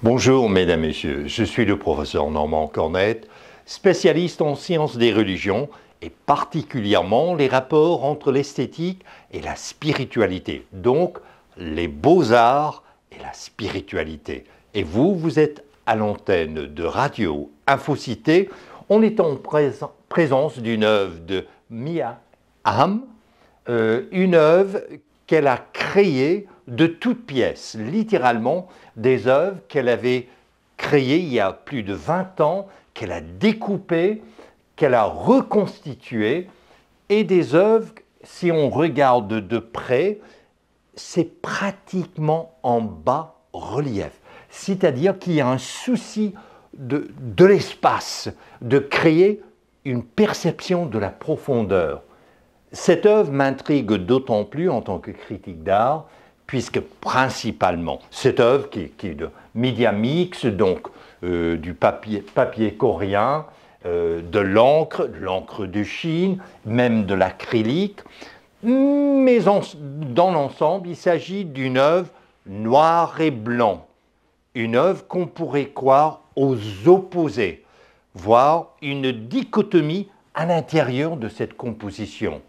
Bonjour mesdames, messieurs, je suis le professeur Normand Cornette, spécialiste en sciences des religions et particulièrement les rapports entre l'esthétique et la spiritualité, donc les beaux-arts et la spiritualité. Et vous, vous êtes à l'antenne de Radio Infocité, on est en présence d'une œuvre de Mia Hamm, une œuvre qu'elle a créée de toutes pièces, littéralement des œuvres qu'elle avait créées il y a plus de 20 ans, qu'elle a découpées, qu'elle a reconstituées, et des œuvres, si on regarde de près, c'est pratiquement en bas relief. C'est-à-dire qu'il y a un souci de l'espace, de créer une perception de la profondeur. Cette œuvre m'intrigue d'autant plus en tant que critique d'art, puisque principalement, cette œuvre qui est de média mix, donc du papier coréen, de l'encre de Chine, même de l'acrylique, mais dans l'ensemble, il s'agit d'une œuvre noir et blanc, une œuvre qu'on pourrait croire aux opposés, voire une dichotomie à l'intérieur de cette composition.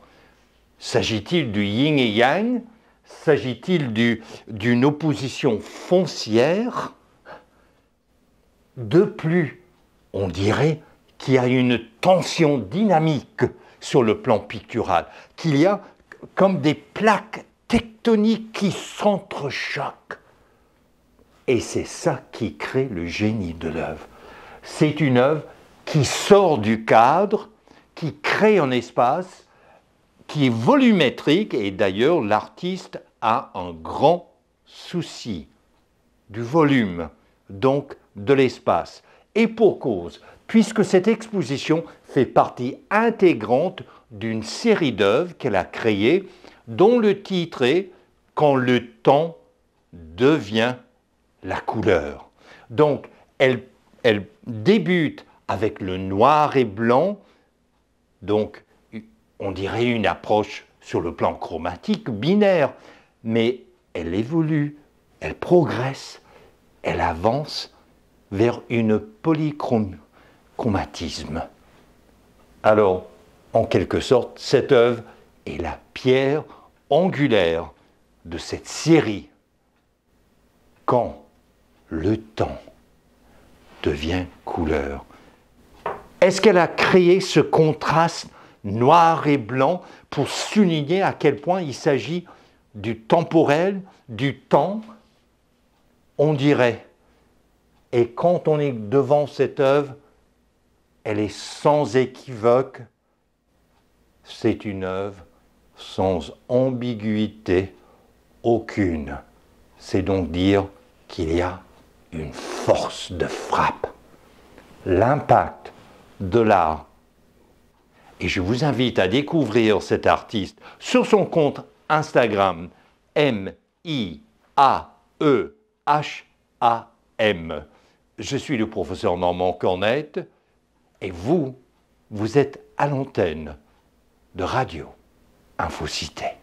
S'agit-il du yin et yang? S'agit-il d'une opposition foncière? De plus, on dirait qu'il y a une tension dynamique sur le plan pictural, qu'il y a comme des plaques tectoniques qui s'entrechoquent. Et c'est ça qui crée le génie de l'œuvre. C'est une œuvre qui sort du cadre, qui crée un espace, qui est volumétrique, et d'ailleurs l'artiste a un grand souci du volume, donc de l'espace. Et pour cause, puisque cette exposition fait partie intégrante d'une série d'œuvres qu'elle a créées, dont le titre est « Quand le temps devient la couleur ». Donc, elle débute avec le noir et blanc, donc on dirait une approche sur le plan chromatique binaire, mais elle évolue, elle progresse, elle avance vers une polychromatisme. Alors, en quelque sorte, cette œuvre est la pierre angulaire de cette série. Quand le temps devient couleur. Est-ce qu'elle a créé ce contraste noir et blanc pour souligner à quel point il s'agit du temporel, du temps, on dirait. Et quand on est devant cette œuvre, elle est sans équivoque, c'est une œuvre sans ambiguïté aucune. C'est donc dire qu'il y a une force de frappe, l'impact de l'art. Et je vous invite à découvrir cet artiste sur son compte Instagram M-I-A-E-H-A-M. Je suis le professeur Normand Cornette et vous êtes à l'antenne de Radio Infocité.